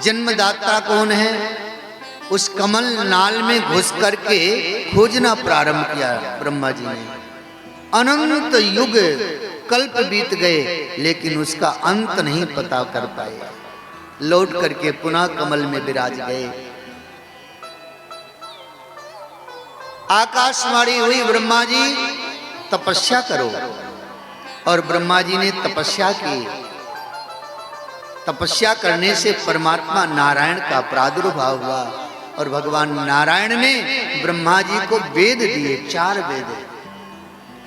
जन्मदाता कौन है, उस कमल नाल में घुस करके खोजना प्रारंभ किया ब्रह्मा जी ने। अनंत युग कल्प बीत गए, लेकिन उसका अंत नहीं पता कर पाए। लौट करके पुनः कमल में विराज गए। आकाशवाणी हुई, ब्रह्मा जी तपस्या करो। और ब्रह्मा जी ने तपस्या की। तपस्या करने से परमात्मा नारायण का प्रादुर्भाव हुआ और भगवान नारायण ने ब्रह्मा जी को वेद दिए, 4 वेद,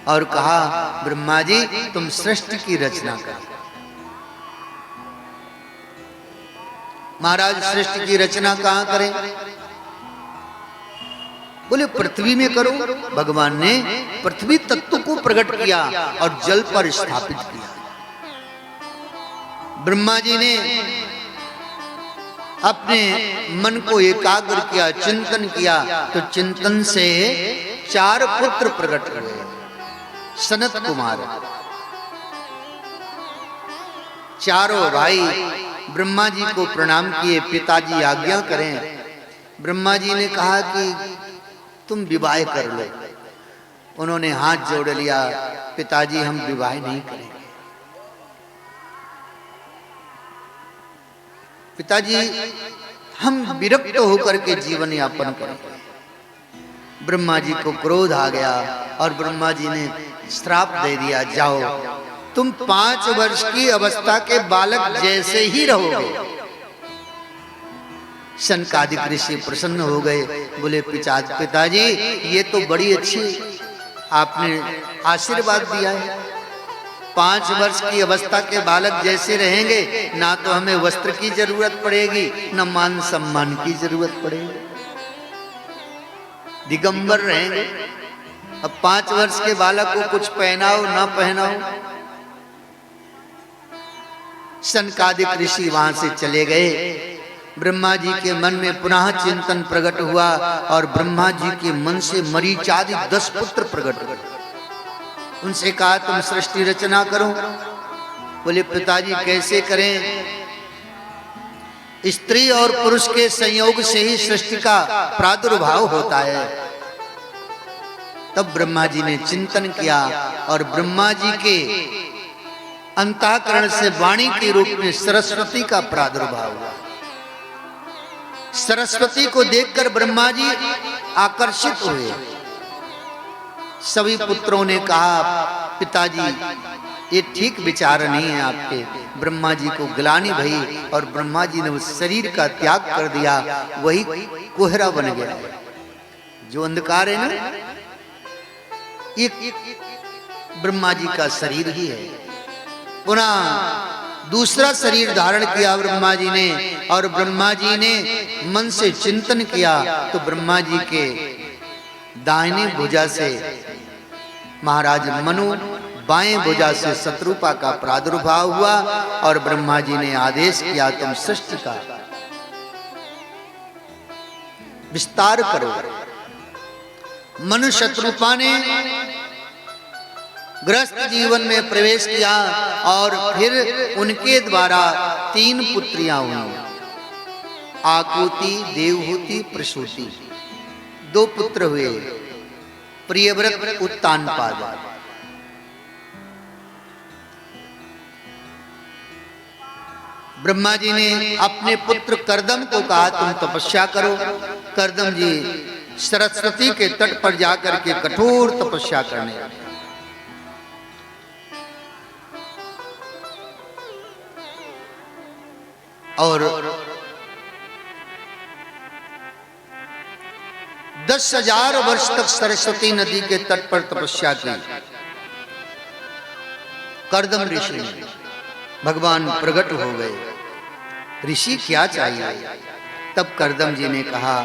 और कहा ब्रह्मा जी तुम सृष्टि की रचना करो। महाराज सृष्टि की रचना कहां करें? बोले पृथ्वी में करो। भगवान ने पृथ्वी तत्व को प्रकट किया और जल पर स्थापित किया। ब्रह्मा जी ने अपने मन को एकाग्र किया, चिंतन किया, तो चिंतन से 4 पुत्र प्रकट हुए। सनत कुमार, चारों भाई ब्रह्मा जी को प्रणाम किए, पिताजी आज्ञा करें। ब्रह्मा जी ने कहा कि तुम विवाह कर लो। उन्होंने हाथ जोड़ लिया, पिताजी हम विवाह नहीं करेंगे। पिताजी हम विरक्त होकर के जीवन यापन करेंगे। ब्रह्मा जी को क्रोध आ गया और ब्रह्मा जी ने श्राप दे दिया, जाओ तुम 5 वर्ष की अवस्था के बालक जैसे ही रहोगे। शनकादिक ऋषि प्रसन्न हो गए, बोले पिताजी ये तो बड़ी अच्छी आपने आशीर्वाद दिया है। 5 वर्ष की अवस्था के बालक जैसे रहेंगे, ना तो हमें वस्त्र की जरूरत पड़ेगी, न मान सम्मान की जरूरत पड़ेगी, दिगंबर रहेंगे। अब 5 वर्ष के बालक को कुछ पहनाओ ना पहनाओ। शनकादिक ऋषि वहां से चले गए। ब्रह्मा जी के मन में पुनः चिंतन प्रकट हुआ और ब्रह्मा जी के मन से मरीचादि 10 पुत्र प्रकट हुए। उनसे कहा तुम सृष्टि रचना करो। बोले पिताजी कैसे करें? स्त्री और पुरुष के संयोग से ही सृष्टि का प्रादुर्भाव होता है। तब ब्रह्मा जी ने चिंतन किया और ब्रह्मा जी के अंतःकरण से वाणी के रूप में सरस्वती का प्रादुर्भाव हुआ। सरस्वती को देखकर ब्रह्मा जी आकर्षित हुए। सभी पुत्रों ने कहा पिताजी ये ठीक विचार नहीं है आपके। ब्रह्मा जी को ग्लानि भई और ब्रह्मा जी ने उस शरीर का त्याग कर दिया। वही कोहरा बन गया। जो अंधकार है ना, ये ब्रह्मा जी का शरीर ही है। पुनः दूसरा शरीर धारण किया ब्रह्मा जी ने और ब्रह्मा जी ने मन से चिंतन किया तो ब्रह्मा जी के दाहिनी भुजा से महाराज मनु, बाएं भुजा से शत्रुपा का प्रादुर्भाव हुआ और ब्रह्मा जी ने आदेश किया तुम सृष्टि का विस्तार करो। मनु शत्रुपा ने गृहस्थ जीवन में प्रवेश किया और फिर उनके द्वारा 3 पुत्रियां हुई, आकुति, देवहूति, प्रसूति। 2 पुत्र हुए, प्रियव्रत, उत्तानपाद। ब्रह्मा जी ने अपने पुत्र कर्दम को कहा तुम तपस्या करो। कर्दम जी सरस्वती के तट पर जाकर के कठोर तपस्या करने लगे। और 10,000 वर्ष तक सरस्वती नदी के तट पर तपस्या की। कर्दम ऋषि ने भगवान प्रकट हो गए। ऋषि क्या चाहिए? तब कर्दम जी ने कहा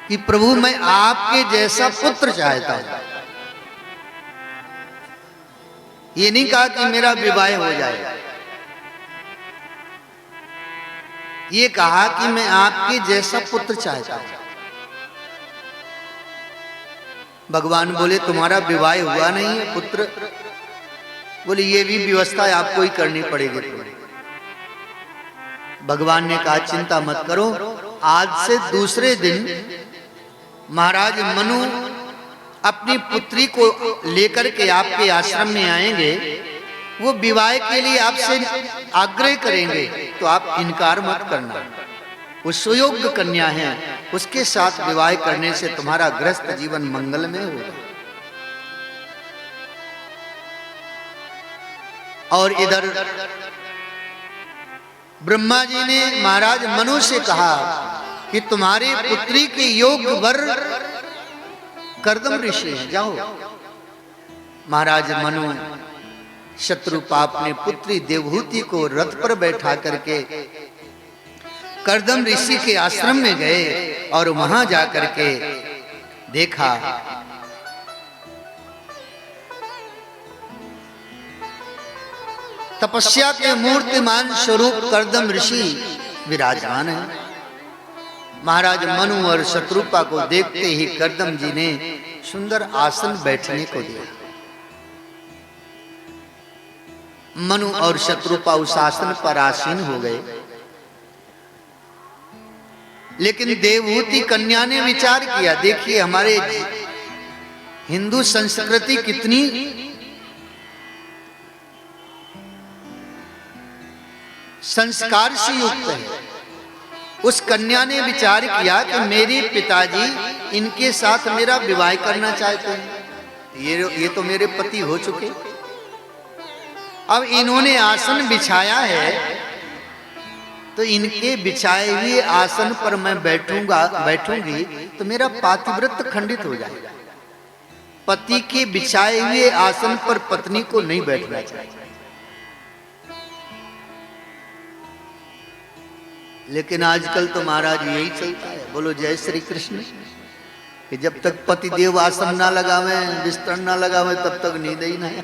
कि प्रभु मैं आपके जैसा पुत्र चाहता हूं। ये नहीं कहा कि मेरा विवाह हो जाए, ये कहा कि मैं आपके जैसा पुत्र चाहता हूं। भगवान बोले तुम्हारा विवाह हुआ नहीं है पुत्र, बोले ये भी व्यवस्था आपको ही करनी पड़ेगी। भगवान ने कहा चिंता मत करो, आज से दूसरे दिन महाराज मनु अपनी पुत्री को लेकर के आपके आश्रम में आएंगे। वो विवाह के लिए आपसे आग्रह करेंगे तो आप इनकार मत करना। वो सुयोग्य कन्या है, उसके साथ विवाह करने से तुम्हारा गृहस्थ जीवन मंगलमय होगा। और इधर ब्रह्मा जी ने महाराज मनु से कहा कि तुम्हारी पुत्री के योग्य वर कर्दम ऋषि हैं, जाओ। महाराज मनु शत्रुपा अपनी पुत्री देवहूति को रथ पर बैठा करके कर्दम ऋषि के आश्रम में गए और वहां जाकर के देखा तपस्या के मूर्तिमान स्वरूप कर्दम ऋषि विराजमान है। महाराज मनु और शत्रुपा को देखते ही कर्दम जी ने सुंदर आसन बैठने को दिया। मनु और शत्रुपा उस आसन पर आसीन हो गए। लेकिन देवहूति कन्या ने विचार किया, देखिए हमारे हिंदू संस्कृति कितनी संस्कार से युक्त है। उस कन्या ने विचार किया कि मेरे पिताजी इनके साथ मेरा विवाह करना चाहते हैं, ये तो मेरे पति हो चुके, अब इन्होंने आसन बिछाया है तो इनके बिछाए हुए आसन पर मैं बैठूंगी तो मेरा पातिव्रत्य खंडित हो जाएगा। पति के बिछाए हुए आसन पर पत्नी को नहीं बैठना चाहिए। लेकिन आजकल तो महाराज यही चलता है, बोलो जय श्री कृष्ण, कि जब तक पति देव आसन ना लगावे, बिस्तर ना लगावे, तब तक नींद ही नहीं।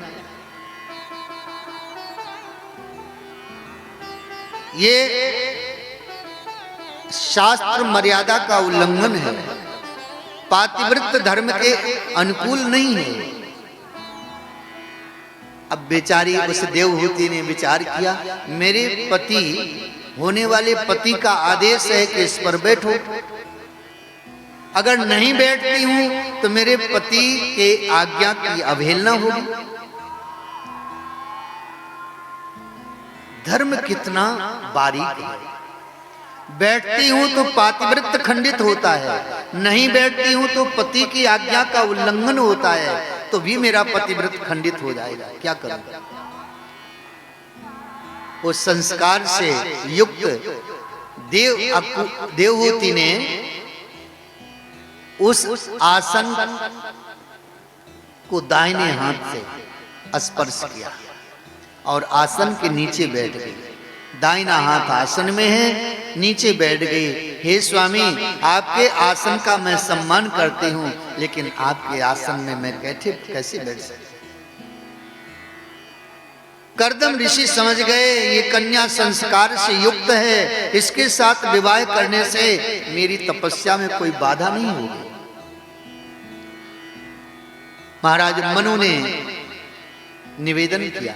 ये शास्त्र मर्यादा का उल्लंघन है, पातिव्रत्य धर्म के अनुकूल नहीं है। अब बेचारी उस देवहूति ने विचार किया, मेरे पति होने वाले पति का आदेश है कि इस पर बैठो, अगर नहीं बैठती हूं तो मेरे पति के आज्ञा की अवहेलना होगी। धर्म कितना बारीक है, बैठती हूं तो पातिव्रत्य खंडित होता है, नहीं बैठती हूं तो पति की आज्ञा का उल्लंघन होता है, तो भी मेरा पतिव्रत खंडित हो जाएगा, क्या करूं। वो संस्कार से युक्त देवहूति ने उस आसन को दाहिने हाथ से स्पर्श किया और आसन के नीचे बैठ गई। दाहिना हाथ आसन में है, नीचे बैठ गई। हे स्वामी, आपके आसन का मैं सम्मान करती हूँ, लेकिन आपके आसन में मैं कैसे बैठ सकती। कर्दम ऋषि समझ गए ये कन्या संस्कार से युक्त है, इसके साथ विवाह करने से मेरी तपस्या में कोई बाधा नहीं होगी। महाराज मनु ने निवेदन किया,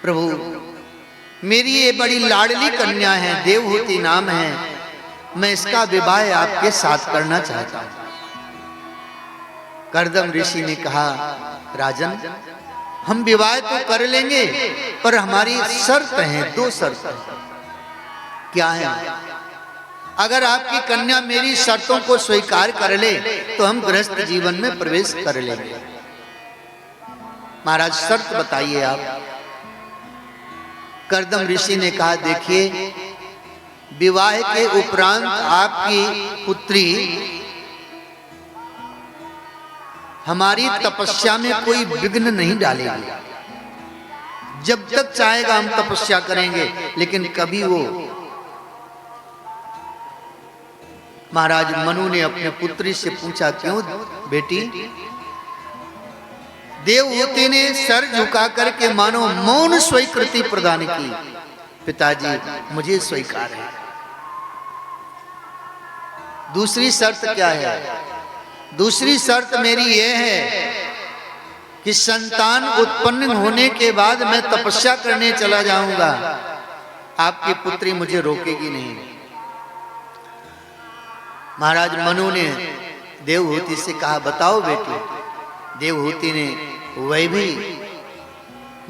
प्रभु मेरी ये बड़ी लाडली कन्या है, देवहूति नाम है, मैं इसका विवाह आपके साथ करना चाहता हूं। कर्दम ऋषि ने कहा, राजन हम विवाह तो कर लेंगे, पर हमारी शर्त है, 2 शर्त है। क्या है? अगर आपकी कन्या मेरी शर्तों को स्वीकार कर ले तो हम गृहस्थ जीवन में प्रवेश कर लेंगे। महाराज शर्त बताइए आप। कर्दम ऋषि ने कहा, देखिए विवाह के उपरांत आपकी पुत्री हमारी तपस्या में कोई विघ्न नहीं डालेगी। जब तक चाहेगा हम तपस्या करेंगे, लेकिन कभी वो। महाराज मनु ने अपने पुत्री से पूछा, क्यों बेटी? देवहूति ने सर झुका करके मानो मौन स्वीकृति प्रदान की। पिताजी मुझे स्वीकार है। दूसरी शर्त क्या है? दूसरी शर्त मेरी यह है कि संतान उत्पन्न होने के बाद मैं तपस्या करने चला जाऊंगा, आपकी पुत्री मुझे रोकेगी नहीं। महाराज मनु ने देवहूति से कहा, बताओ बेटी। देवहूति ने वह भी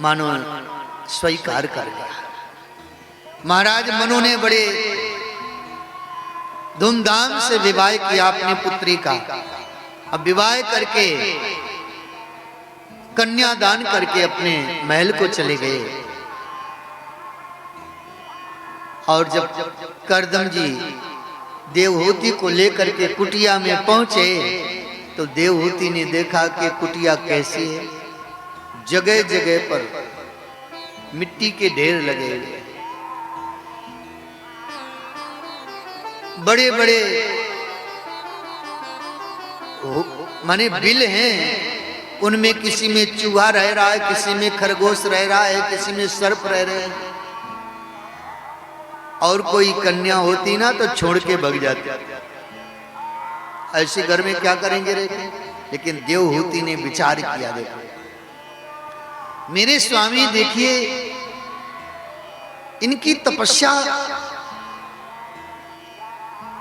मानो स्वीकार कर लिया। महाराज मनु ने बड़े धूमधाम से विवाह किया अपनी पुत्री का। अब विवाह करके कन्यादान करके अपने महल को चले गए। और जब करदम जी देवहूति को लेकर के कुटिया में पहुंचे तो देवहूति ने देखा कि कुटिया कैसी है। जगह जगह पर मिट्टी के ढेर लगे हुए, बड़े बड़े माने बिल हैं, उनमें किसी में चूहा रह रहा है, किसी में खरगोश रह रहा है, किसी में सर्प रह रहे हैं। और कोई कन्या होती ना तो छोड़ के भग जाती। ऐसे घर में क्या करेंगे रे? लेकिन देवहूति ने विचार किया, देखो मेरे स्वामी देखिए इनकी तपस्या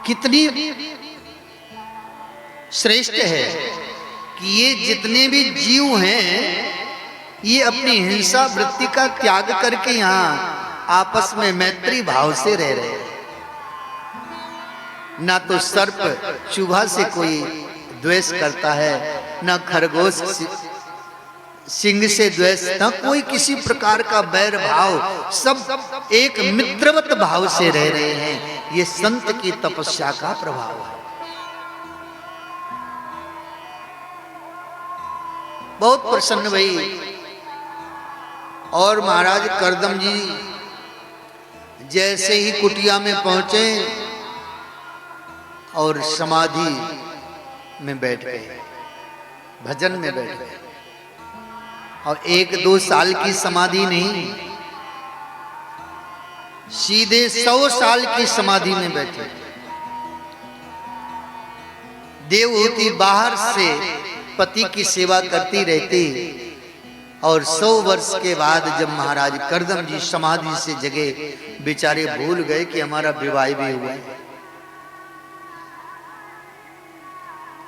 कितनी श्रेष्ठ है कि ये जितने भी जीव हैं ये अपनी हिंसा वृत्ति का त्याग करके यहाँ आपस में मैत्री भाव से रह रहे हैं। ना तो सर्प चूहा से कोई द्वेष करता है, ना खरगोश सिंह से द्वेष, ना कोई किसी प्रकार का बैर भाव, सब एक मित्रवत भाव से रह रहे हैं। ये संत की तपस्या का प्रभाव है। बहुत प्रसन्न भई। और महाराज करदम जी जैसे ही कुटिया में पहुंचे और समाधि में बैठ गए, भजन में बैठ गए। और 1-2 साल की समाधि नहीं, सीधे 100 साल की समाधि में बैठे। देवहूति बाहर से पति की सेवा करती रहती। और 100 वर्ष के बाद जब महाराज करदम जी समाधि से जगे, बेचारे भूल गए कि हमारा विवाह भी हुआ है।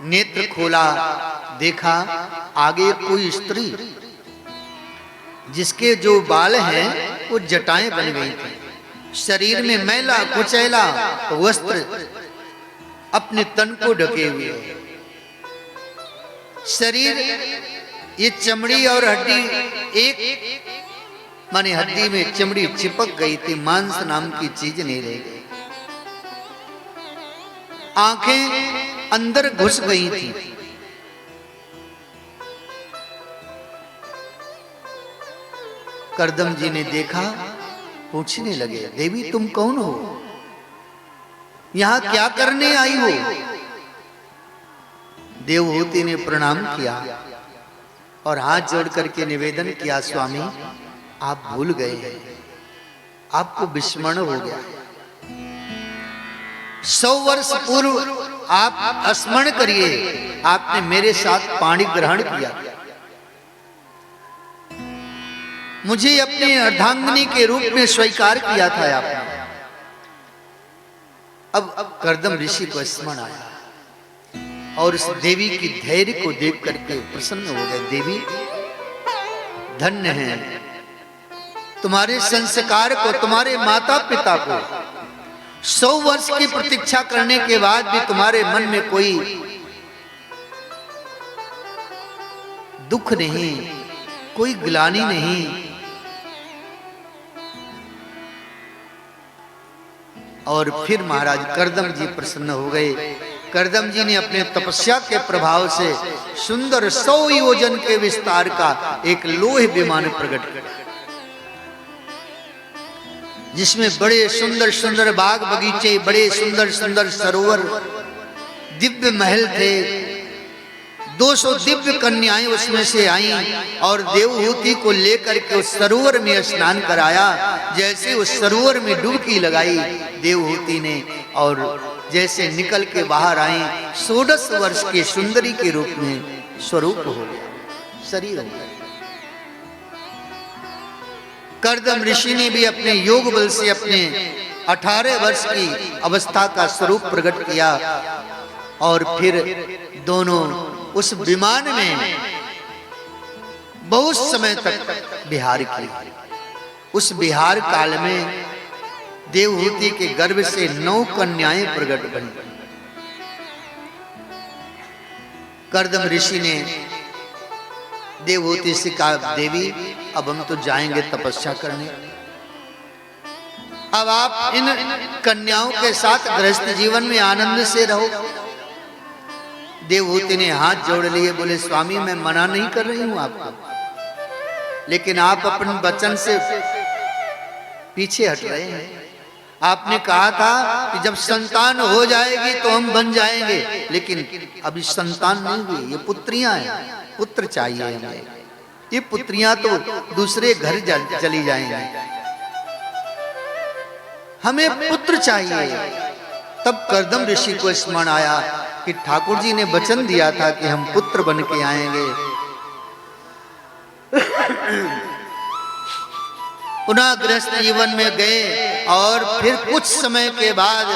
नेत्र खोला, देखा आगे कोई स्त्री जिसके जो बाल हैं वो जटाएं बन गई थी। शरीर में मैला कुचैला वस्त्र अपने तन को ढके हुए, शरीर ये चमड़ी और हड्डी एक माने हड्डी में चमड़ी चिपक गई थी, मांस नाम की चीज नहीं रह गई। आंखें अंदर घुस गई थी। करदम जी ने देखा, पूछने लगे, देवी तुम कौन हो? यहां क्या करने आई हो? देवहूति ने प्रणाम किया और हाथ जोड़ करके निवेदन किया, स्वामी आप भूल गए हैं, आपको विस्मरण हो गया। 100 वर्ष पूर्व आप स्मरण करिए, आपने मेरे साथ पाणी ग्रहण किया, मुझे अपनी अर्धांगिनी के रूप में स्वीकार किया था आपने। अब करदम ऋषि को स्मरण आया और उस देवी की धैर्य को देख करके प्रसन्न हो गए। देवी धन्य है, तुम्हारे संस्कार को, तुम्हारे माता पिता को 100 वर्ष की प्रतीक्षा करने के बाद भी तुम्हारे मन में कोई दुख नहीं, कोई ग्लानि नहीं। और फिर महाराज करदम जी प्रसन्न हो गए। करदम जी ने अपने तपस्या के प्रभाव से सुंदर 100 योजन के विस्तार का एक लोह विमान प्रकट किया, जिसमें बड़े सुंदर सुंदर बाग बगीचे, बड़े सुंदर सुंदर सरोवर, दिव्य महल थे। 200 दिव्य कन्याएं उसमें से आईं और देवहूति को लेकर के उस सरोवर में स्नान कराया। जैसे उस सरोवर में डुबकी लगाई देवहूति ने और जैसे निकल के बाहर आई, 16 वर्ष की सुंदरी के रूप में स्वरूप हो गया। शरीर हो गए। कर्दम ऋषि ने भी अपने योग बल से अपने 18 वर्ष की अवस्था का स्वरूप प्रकट किया और फिर दोनों उस विमान में बहुत समय तक विहार किया। उस विहार काल में देवहूति के गर्भ से 9 कन्याएं प्रकट बनी। कर्दम ऋषि ने देवहूति से कहा, देवी अब हम तो जाएंगे तपस्या करने, अब आप इन कन्याओं के साथ गृहस्थ जीवन में आनंद से रहो। देवहूति ने हाथ जोड़ लिए, बोले स्वामी मैं मना नहीं कर रही हूं आपको, लेकिन आप अपने वचन से पीछे हट रहे हैं। आपने कहा था कि जब संतान हो जाएगी तो हम बन जाएंगे, लेकिन अभी संतान नहीं हुई, ये पुत्रियां हैं, पुत्र चाहिए हमें। ये पुत्रियां तो दूसरे घर चली जाएंगी, हमें पुत्र चाहिए। तब कर्दम ऋषि को स्मरण आया कि ठाकुर जी ने वचन दिया था कि हम पुत्र बन के आएंगे। पुनः गृहस्थ जीवन में गए और फिर कुछ समय के बाद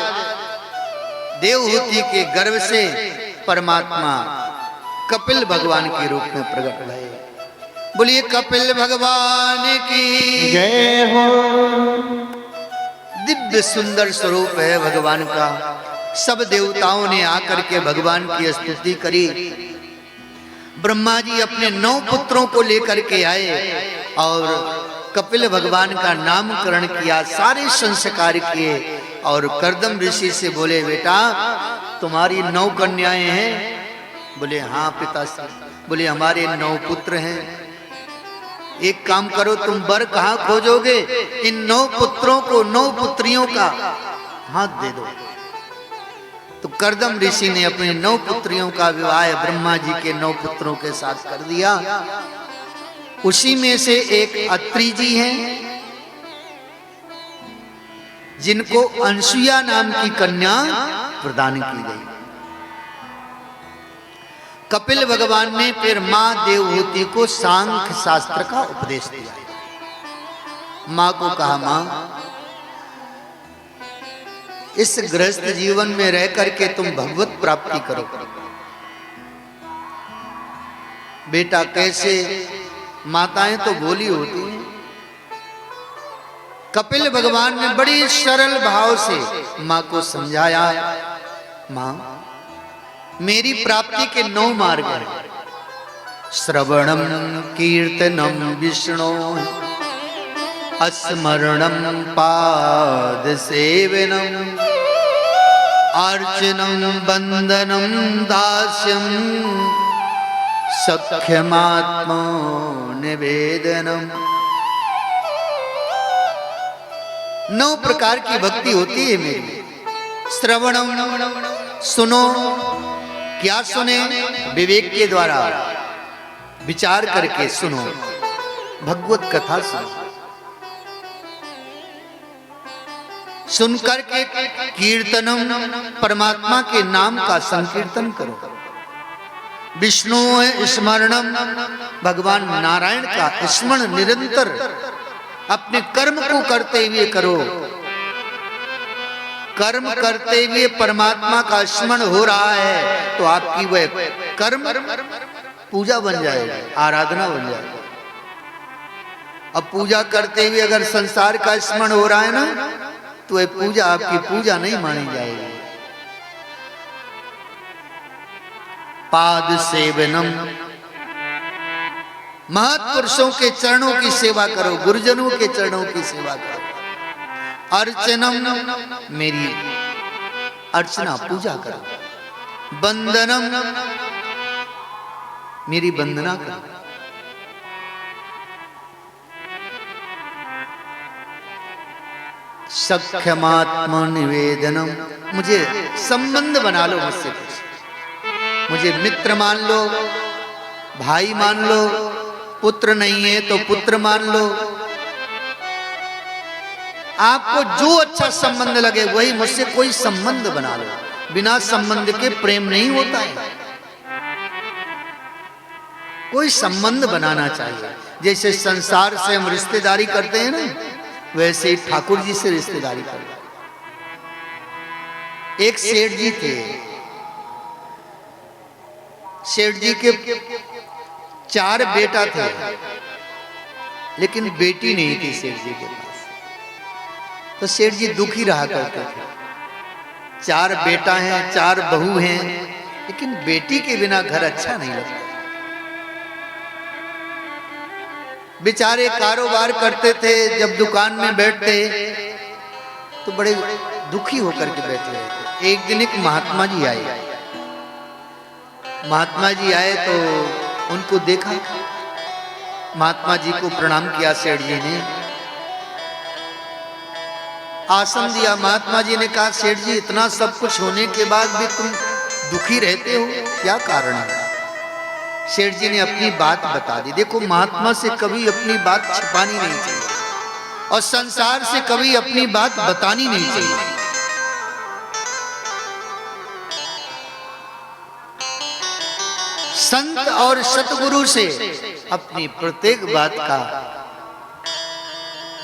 देवहूति के गर्भ से परमात्मा कपिल भगवान के रूप में प्रकट भये। बोलिए कपिल भगवान की जय हो। दिव्य सुंदर स्वरूप है भगवान का। सब देवताओं ने आकर के भगवान की स्तुति करी। ब्रह्मा जी अपने 9 पुत्रों को लेकर के आए और कपिल भगवान का नामकरण किया, सारे संस्कार किए और कर्दम ऋषि से बोले, बेटा तुम्हारी 9 कन्याएं हैं? बोले हाँ पिताश्री। बोले हमारे 9 पुत्र हैं। एक काम करो, तुम वर कहाँ खोजोगे? इन 9 पुत्रों को 9 पुत्रियों का हाथ दे दो। तो कर्दम ऋषि ने अपने 9 पुत्रियों का विवाह ब्रह्मा जी के 9 पुत्रों के साथ कर दिया। उसी में से एक अत्रि जी हैं, जिनको अनसुया नाम की कन्या प्रदान की गई। कपिल भगवान ने फिर मां देवहूति को सांख्य शास्त्र का उपदेश दिया। मां को कहा, मां इस गृहस्थ जीवन में रह करके तुम भगवत प्राप्ति करो। बेटा कैसे? माताएं तो भोली होती हैं। कपिल भगवान ने बड़ी सरल भाव से मां को समझाया, मां मेरी प्राप्ति के 9 मार्ग हैं। श्रवणम कीर्तनम विष्णु, स्मरणम पाद सेवनम, अर्चनम बंदनम दास्यम, सख्यमात्मा निवेदनम। 9 प्रकार की भक्ति होती है मेरी। श्रवणम, सुनो। क्या सुने? विवेक के द्वारा विचार करके सुनो, भगवत कथा सुनो। सुनकर के कीर्तनम, परमात्मा के नाम का संकीर्तन करो। विष्णु स्मरणम, भगवान नारायण का स्मरण निरंतर अपने कर्म को करते हुए करो। कर्म करते हुए परमात्मा का स्मरण हो रहा है तो आपकी वह कर्म पूजा बन जाएगी, आराधना बन जाएगी। अब पूजा करते हुए अगर संसार का स्मरण हो रहा है ना, तो वह पूजा आपकी पूजा नहीं मानी जाएगी। पाद सेवनम, महापुरुषों के चरणों की सेवा करो, गुरुजनों के चरणों की सेवा करो। अर्चनम, मेरी अर्चना पूजा करो। बंदनम, मेरी वंदना करो। सख्यमात्मा निवेदनम, मुझे संबंध बना लो मुझसे कुछ। मुझे मित्र मान लो, भाई मान लो, पुत्र नहीं है तो पुत्र मान लो। आपको जो अच्छा संबंध लगे वही मुझसे कोई संबंध बना लो। बिना संबंध के प्रेम नहीं होता है। कोई संबंध बनाना चाहिए। जैसे संसार से हम रिश्तेदारी करते हैं ना, वैसे ही ठाकुर जी से रिश्तेदारी करते। एक सेठ जी थे, सेठ जी के 4 बेटा थे, लेकिन बेटी नहीं थी सेठ जी के पास। तो सेठ जी दुखी रहा करते थे। 4 बेटा हैं, 4 बहू हैं, लेकिन बेटी के बिना घर अच्छा नहीं लगता। बेचारे कारोबार करते थे, जब दुकान में बैठते तो बड़े दुखी होकर के बैठे रहते। एक दिन एक महात्मा जी आए। महात्मा जी आए तो उनको देखा, महात्मा जी को प्रणाम किया सेठ जी ने, आसन दिया। महात्मा जी ने कहा, सेठ जी इतना सब कुछ होने के बाद भी तुम दुखी रहते हो, क्या कारण है? सेठ जी ने अपनी बात बता दी। देखो, महात्मा से कभी अपनी बात छिपानी नहीं चाहिए और संसार से कभी अपनी बात बतानी नहीं चाहिए। संत और सतगुरु से अपनी प्रत्येक बात का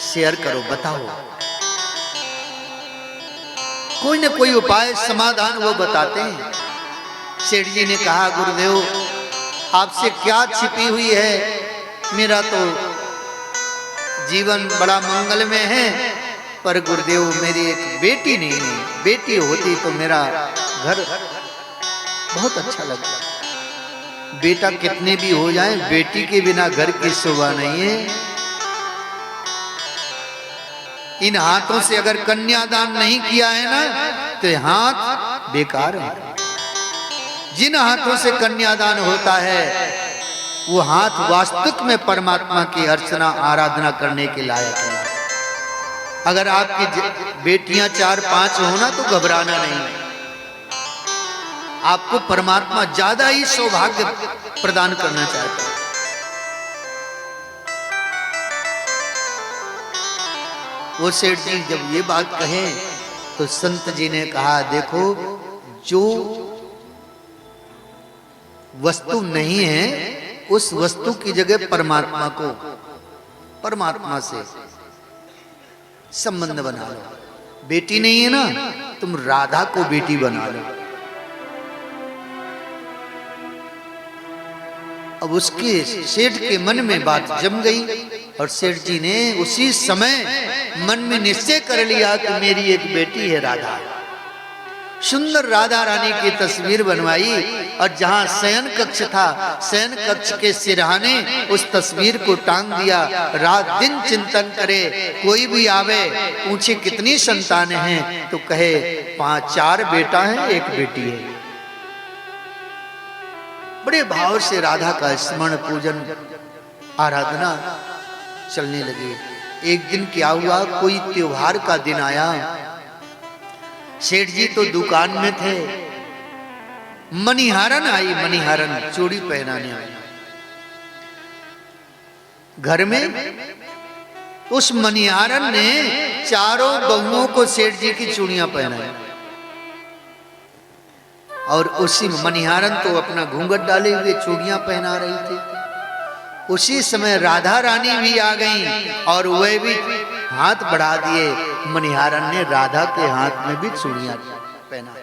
शेयर करो, बताओ। कोई न कोई उपाय, समाधान वो बताते हैं। सेठ जी ने कहा, गुरुदेव आपसे क्या छिपी हुई है? मेरा तो जीवन बड़ा मंगलमय है, पर गुरुदेव मेरी एक बेटी नहीं है। बेटी होती तो मेरा घर बहुत अच्छा लगता। बेटा कितने भी हो जाएं, बेटी के बिना घर की शोभा नहीं है। इन हाथों से अगर कन्यादान नहीं किया है ना, तो हाथ बेकार है। जिन हाथों से कन्यादान होता है, वो हाथ वास्तविक में परमात्मा की अर्चना आराधना करने के लायक है। अगर आपकी बेटियां 4-5 हो ना, तो घबराना नहीं। आपको परमात्मा ज्यादा ही सौभाग्य प्रदान करना चाहता है। वो सेठ जी जब ये बात कहे तो संत जी ने कहा, देखो जो वस्तु नहीं है, उस वस्तु की जगह परमात्मा को, परमात्मा से संबंध बना लो। बेटी नहीं है ना, तुम राधा को बेटी बना लो। अब उसके सेठ के मन में बात जम गई और सेठ जी ने उसी समय मन में निश्चय कर लिया कि मेरी एक बेटी है राधा। सुंदर राधा रानी की तस्वीर बनवाई और जहां शयन कक्ष था, शयन कक्ष के सिरहाने उस तस्वीर को टांग दिया। रात दिन चिंतन करे, कोई भी आवे पूछे कितनी संतानें हैं, तो कहे 5-4 बेटा है, एक बेटी है। बड़े भाव से राधा का स्मरण, पूजन, आराधना चलने लगी। एक दिन क्या हुआ, कोई त्योहार का दिन आया। सेठ जी तो दुकान में थे। मणिहारन आई, मणिहारन चूड़ी पहनाने आई घर में। उस मणिहारन ने चारों बहुओं को सेठ जी की चूड़ियां पहनाई और उसी मणिहारन तो अपना घूंघट डाले हुए चूड़ियां पहना रही थी। उसी समय राधा रानी भी आ गईं और वह भी हाथ बढ़ा दिए। मणिहारन ने राधा के हाथ में भी चूड़ियां पहना।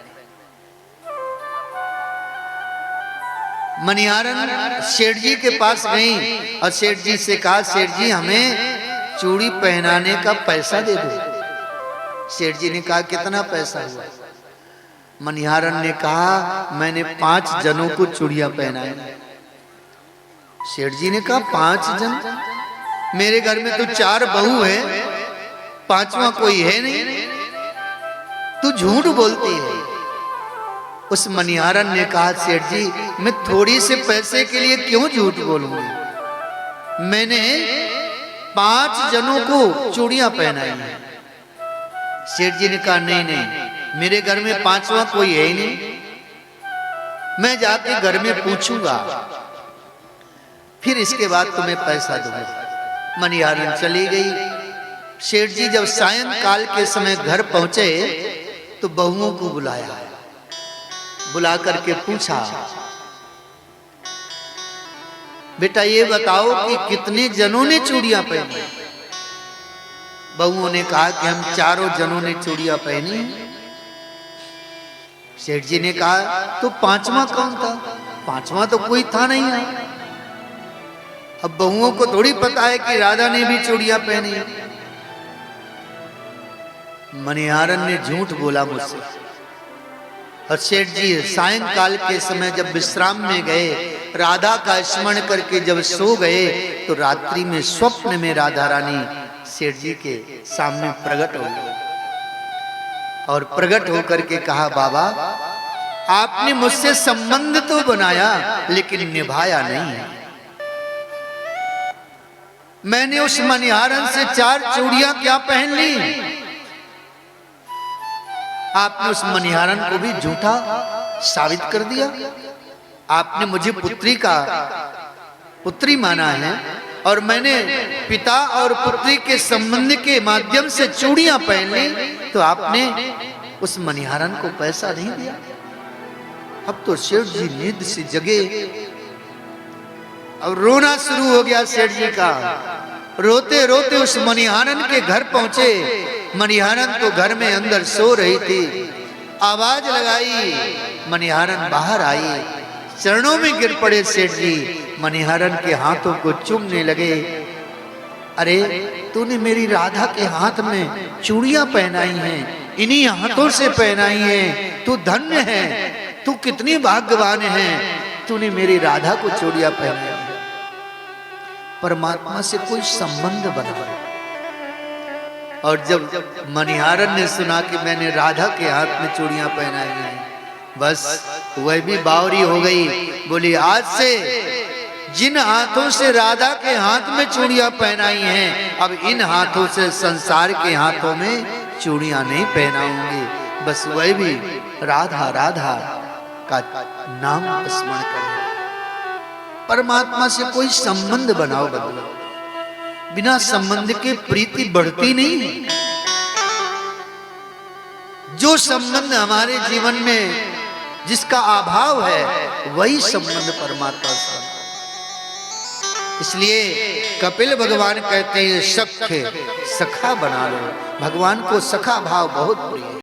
मणिहारन सेठ जी के पास गई और सेठ जी से कहा, सेठ जी हमें चूड़ी पहनाने का पैसा दे दो। सेठ जी ने कहा, कितना पैसा हुआ? मणिहारन ने कहा, मैंने 5 जनों को चूड़ियां पहनाई। सेठ जी ने कहा, 5 जन? मेरे घर में तो 4 बहू है, 5वां कोई है नहीं, तू झूठ बोलती है। उस मणिहारन ने कहा, सेठ जी मैं थोड़ी से पैसे के लिए क्यों झूठ बोलूंगी? मैंने 5 जनों को चूड़ियां पहनाई हैं। सेठ जी ने कहा, नहीं नहीं, मेरे घर में 5वां कोई है ही नहीं, मैं जाके घर में पूछूंगा, फिर इसके बाद तुम्हें पैसा दूंगा। मणिहारन चली गई। सेठ जी जब सायंकाल के समय घर पहुंचे तो बहुओं को बुलाया, बुला करके पूछा, बेटा ये बताओ कि कितने जनों ने चूड़ियां पहनी? बहुओं ने कहा कि हम चारों जनों ने चूड़ियां पहनी। सेठ जी ने कहा तो पांचवा कौन था? पांचवा तो कोई था नहीं है। अब बहुओं को थोड़ी पता है कि राधा ने भी चूड़ियां पहनी। मणिहारन ने झूठ बोला मुझसे। और सेठ जी सायंकाल के समय जब विश्राम में गए, राधा का स्मरण करके जब सो गए, तो रात्रि में स्वप्न में राधा रानी सेठ जी के सामने प्रकट हो गई और प्रकट होकर के कहा, बाबा आपने मुझसे संबंध तो बनाया लेकिन निभाया नहीं है। मैंने उस मणिहारन से 4 चूड़ियां क्या पहन ली? आपने उस मणिहारन को भी झूठा साबित कर दिया। आपने मुझे पुत्री माना है और मैंने पिता और पुत्री के संबंध के माध्यम से चूड़ियां पहन ली, तो आपने उस मणिहारन को पैसा नहीं दिया। अब तो सेठ जी नींद से जगे और रोना शुरू हो गया सेठ जी का। रोते रोते उस मणिहारन के घर पहुंचे। मणिहारन तो घर में अंदर सो रही थी। आवाज लगाई, मणिहारन बाहर आई, चरणों में गिर पड़े सेठ जी। मणिहारन के हाथों को चूमने लगे। अरे तूने मेरी राधा के हाथ में चूड़ियां पहनाई हैं, इन्हीं हाथों से पहनाई हैं। तू धन्य है, तू कितनी भाग्यवान है, तूने मेरी राधा को चूड़ियां पहनाई। परमात्मा से कोई संबंध बना। और जब मणिहारन ने सुना कि मैंने राधा के हाथ में चूड़ियां पहनाई हैं, बस वह भी बावरी हो गई। बोली, आज से जिन हाथों से राधा के हाथ में चूड़ियां पहनाई हैं, अब इन हाथों से संसार के हाथों में चूड़ियां नहीं पहनाऊंगी। बस वह भी राधा राधा का नाम स्मरण करें। परमात्मा से कोई संबंध बनाओ बदलो। बिना संबंध के प्रीति बढ़ती नहीं है। जो संबंध हमारे जीवन में जिसका अभाव है, वही संबंध परमात्मा से। इसलिए कपिल भगवान कहते हैं, सख्य सखा बना लो। भगवान को सखा भाव बहुत प्रिय है।